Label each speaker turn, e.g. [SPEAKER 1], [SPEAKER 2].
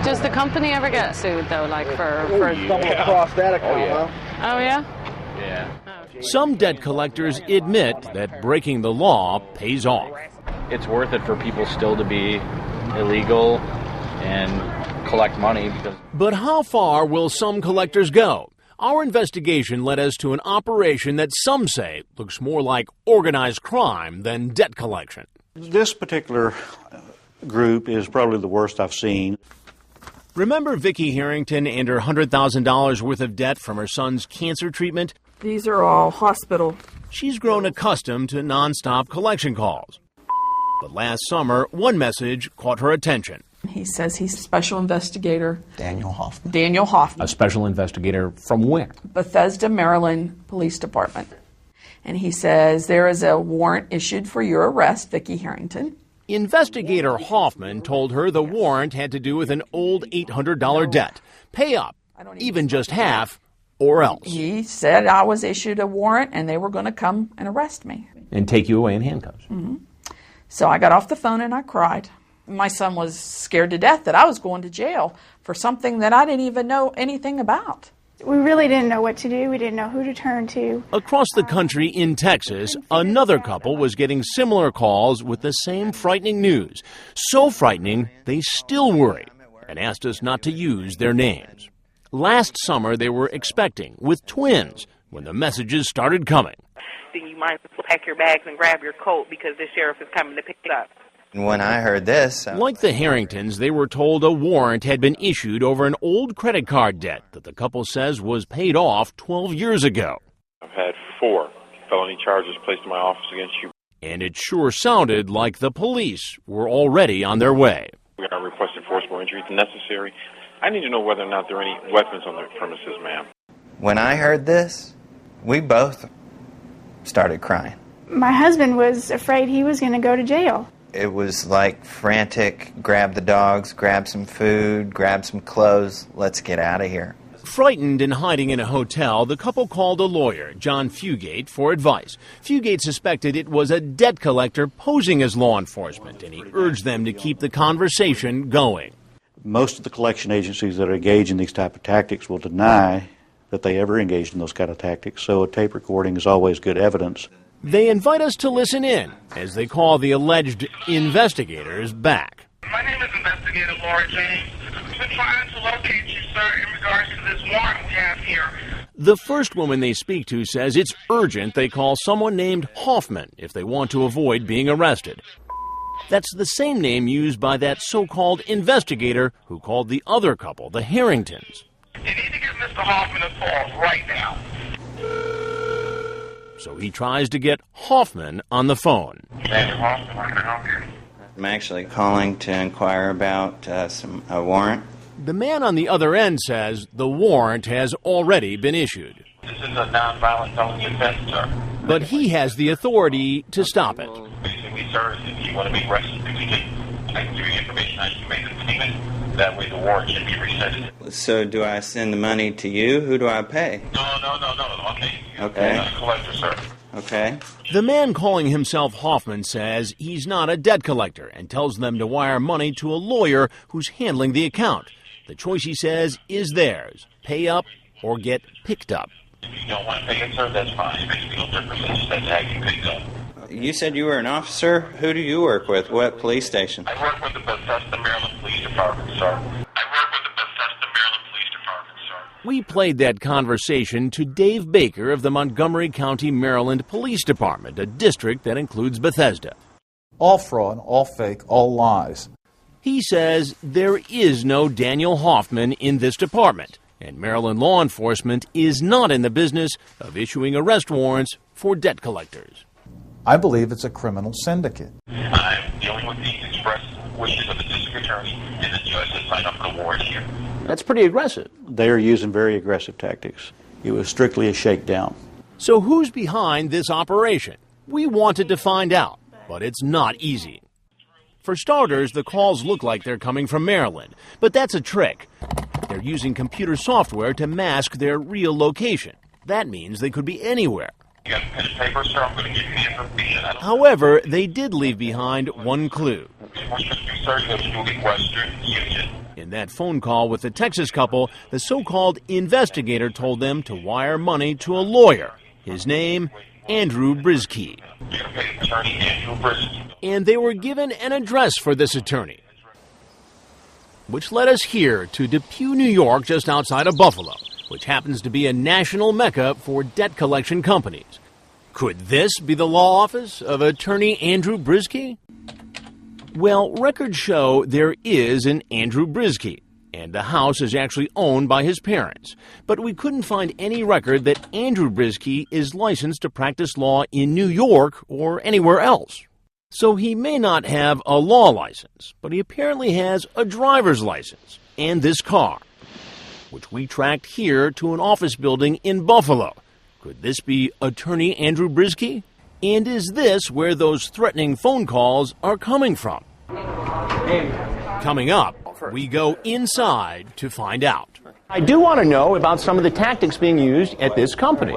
[SPEAKER 1] Does the company ever get sued, though, like for
[SPEAKER 2] stumble across that account, huh?
[SPEAKER 1] Oh, yeah?
[SPEAKER 3] Yeah.
[SPEAKER 4] Some debt collectors admit that breaking the law pays off.
[SPEAKER 3] It's worth it for people still to be illegal and collect money because.
[SPEAKER 4] But how far will some collectors go? Our investigation led us to an operation that some say looks more like organized crime than debt collection.
[SPEAKER 5] This particular group is probably the worst I've seen.
[SPEAKER 4] Remember Vicki Harrington and her $100,000 worth of debt from her son's cancer treatment?
[SPEAKER 6] These are all hospital.
[SPEAKER 4] She's grown accustomed to nonstop collection calls. But last summer, one message caught her attention.
[SPEAKER 6] He says he's a special investigator.
[SPEAKER 7] Daniel Hoffman.
[SPEAKER 6] Daniel Hoffman.
[SPEAKER 8] A special investigator from where?
[SPEAKER 6] Bethesda, Maryland Police Department. And he says there is a warrant issued for your arrest, Vicki Harrington.
[SPEAKER 4] Investigator Hoffman told her the warrant had to do with an old $800 debt. Pay up, even just half, or else.
[SPEAKER 6] He said I was issued a warrant and they were going to come and arrest me.
[SPEAKER 8] And take you away in handcuffs.
[SPEAKER 6] Mm-hmm. So I got off the phone and I cried. My son was scared to death that I was going to jail for something that I didn't even know anything about.
[SPEAKER 9] We really didn't know what to do. We didn't know who to turn to.
[SPEAKER 4] Across the country in Texas, another couple was getting similar calls with the same frightening news. So frightening, they still worry and asked us not to use their names. Last summer, they were expecting, with twins, when the messages started coming.
[SPEAKER 10] Then you might as well pack your bags and grab your coat because the sheriff is coming to pick it up.
[SPEAKER 7] When I heard this...
[SPEAKER 4] Like the Harringtons, they were told a warrant had been issued over an old credit card debt that the couple says was paid off 12 years ago.
[SPEAKER 11] I've had 4 felony charges placed in my office against you.
[SPEAKER 4] And it sure sounded like the police were already on their way.
[SPEAKER 11] We are requesting forcible entry if necessary. I need to know whether or not there are any weapons on the premises, ma'am.
[SPEAKER 7] When I heard this, we both started crying.
[SPEAKER 9] My husband was afraid he was going to go to jail.
[SPEAKER 7] It was like frantic, grab the dogs, grab some food, grab some clothes, let's get out of here.
[SPEAKER 4] Frightened and hiding in a hotel, the couple called a lawyer, John Fugate, for advice. Fugate suspected it was a debt collector posing as law enforcement, and he urged them to keep the conversation going.
[SPEAKER 5] Most of the collection agencies that are engaged in these type of tactics will deny that they ever engaged in those kind of tactics, so a tape recording is always good evidence.
[SPEAKER 4] They invite us to listen in as they call the alleged investigators back.
[SPEAKER 12] My name is Investigator Laura James. We've been trying to locate you, sir, in regards to this warrant we have here.
[SPEAKER 4] The first woman they speak to says it's urgent they call someone named Hoffman if they want to avoid being arrested. That's the same name used by that so-called investigator who called the other couple, the Harringtons.
[SPEAKER 12] You need to give Mr. Hoffman a call right now.
[SPEAKER 4] So he tries to get Hoffman on the phone.
[SPEAKER 12] Mr. Hoffman, how can I help you?
[SPEAKER 7] I'm actually calling to inquire about a warrant.
[SPEAKER 4] The man on the other end says the warrant has already been issued.
[SPEAKER 12] This is a nonviolent felony offense, sir.
[SPEAKER 4] But he has the authority to stop it.
[SPEAKER 12] Basically, sir, if you want to be arrested, I can give you information how you can make the payment. That way the warrant can be rescinded.
[SPEAKER 7] So do I send the money to you? Who do I pay?
[SPEAKER 12] No.
[SPEAKER 7] Okay.
[SPEAKER 12] You're not a collector, sir.
[SPEAKER 7] Okay.
[SPEAKER 4] The man calling himself Hoffman says he's not a debt collector and tells them to wire money to a lawyer who's handling the account. The choice, he says, is theirs. Pay up or get picked up.
[SPEAKER 12] If you don't want to pay it, sir, that's fine. It makes me no difference. It's just have you picked up.
[SPEAKER 7] You said you were an officer? Who do you work with? What police station?
[SPEAKER 12] I work with the Bethesda, Maryland Police Department, sir.
[SPEAKER 4] We played that conversation to Dave Baker of the Montgomery County, Maryland Police Department, a district that includes Bethesda.
[SPEAKER 13] All fraud, all fake, all lies.
[SPEAKER 4] He says there is no Daniel Hoffman in this department, and Maryland law enforcement is not in the business of issuing arrest warrants for debt collectors.
[SPEAKER 13] I believe it's a criminal syndicate.
[SPEAKER 12] I'm dealing with the express wishes of the district attorney and the judge to sign up for the warrant here.
[SPEAKER 8] That's pretty aggressive.
[SPEAKER 5] They are using very aggressive tactics. It was strictly a shakedown.
[SPEAKER 4] So who's behind this operation? We wanted to find out, but it's not easy. For starters, the calls look like they're coming from Maryland, but that's a trick. They're using computer software to mask their real location. That means they could be anywhere.
[SPEAKER 12] You got a pen and paper, sir? I'm going to give you the information.
[SPEAKER 4] However, they did leave behind one clue.
[SPEAKER 12] Sir, you have to do the Western Union.
[SPEAKER 4] In that phone call with the Texas couple, the so-called investigator told them to wire money to a lawyer. His name, Andrew Brisky.
[SPEAKER 12] Attorney Andrew Brisky.
[SPEAKER 4] And they were given an address for this attorney, which led us here to Depew, New York, just outside of Buffalo, which happens to be a national mecca for debt collection companies. Could this be the law office of attorney Andrew Brisky? Well, records show there is an Andrew Brisky, and the house is actually owned by his parents. But we couldn't find any record that Andrew Brisky is licensed to practice law in New York or anywhere else. So he may not have a law license, but he apparently has a driver's license and this car, which we tracked here to an office building in Buffalo. Could this be attorney Andrew Brisky? And is this where those threatening phone calls are coming from? Coming up, we go inside to find out.
[SPEAKER 8] I do want to know about some of the tactics being used at this company.